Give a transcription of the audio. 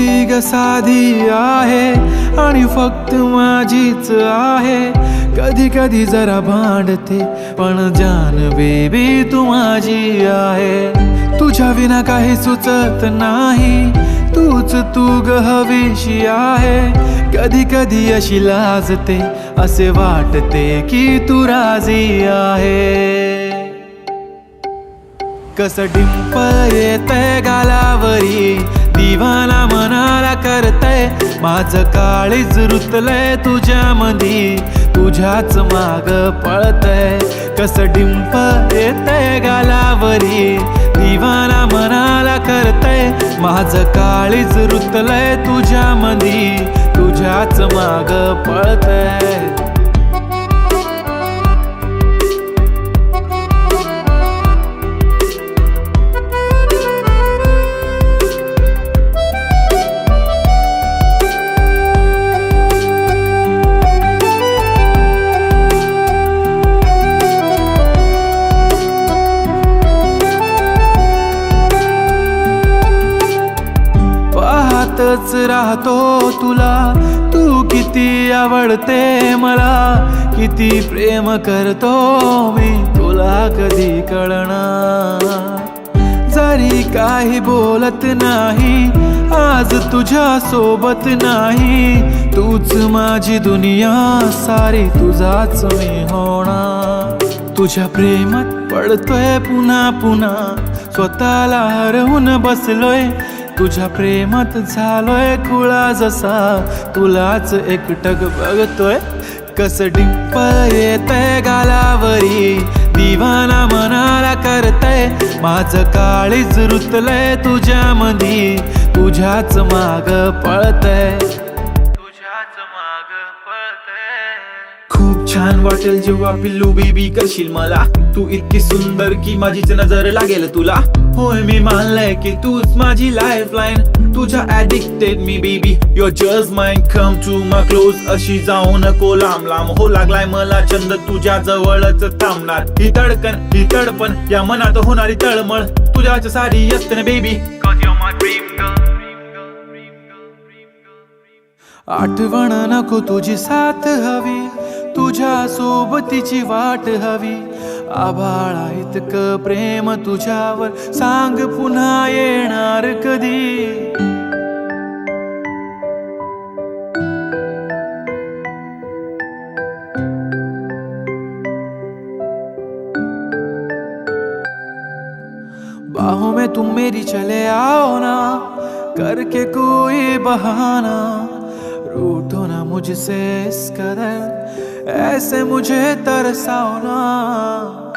ती ग साधी आहे आणि फक्त माझीच आहे. कधी कधी जरा भांडते पण जान बेबी तू माझी आहे. तुझ्या विना काही सुचत नाही, तूच तू ग हवीशी आहे. कधी कधी अशी लाजते, असे वाटते की तू राजी आहे. कसं डिंपल येतंय गालावरी, दिवाना मनाला करतय. माझं काळीज रुतलंय तुझ्यामधी, तुझ्याच माग पळतय. कसं डिंपल येतंय गालावरी, दिवाना मनाला करतय. माझं काळीज रुतलंय तुझ्यामधी, तुझ्याच माग पळतय. पाहतच राहतो तुला, तू किती आवडते मला. किती प्रेम करतो मी तुला कधी कळणार. जरी काही बोलत नाही, आज तुझ्या सोबत नाही. तूच माझी दुनिया सारी, तुझाच मी होणार. तुझ्या प्रेमात पडतोय पुन्हा पुन्हा, स्वतःला हरवून बसलोय. तुझ्या प्रेमात झालोय खुळा जसा, तुलाच एकटक बघतोय. कसं डिंपल येतंय गालावरी, दिवाना मनाला करतय. माझं काळीज रुतलंय तुझ्यामधी, तुझ्याच माग पळतय. तुझ्याच माग पळतय. खूप छान वाटेल जेव्हा पिल्लू बेबी करशील मला. तू इतकी सुंदर की माझीच नजर लागेल तुला. होय मी मानलंय की तूच माझी लाईफलाईन. तुझ्या ऍडिक्टेड मी baby, your just mine. Come to my close, अशी जाऊ नको लांब लांब. हो लागलाय मला छंद, तुझ्या जवळच थांबणार. ही धडकन ही तडपण, या मनात होणारी तळमळ, तुझ्याच सारी असते ना बेबी. आठवण नको तुझी साथ हवी, तुझ्या सोबतीची वाट हवी. आभाळा इतकं प्रेम तुझ्यावर, सांग पुन्हा येणार कधी. बाहों में तुम मेरी चले आओ ना, करके कोई बहाना. रूठो ना मुझसे इस कदर, ऐसे मुझे तरसाओ ना.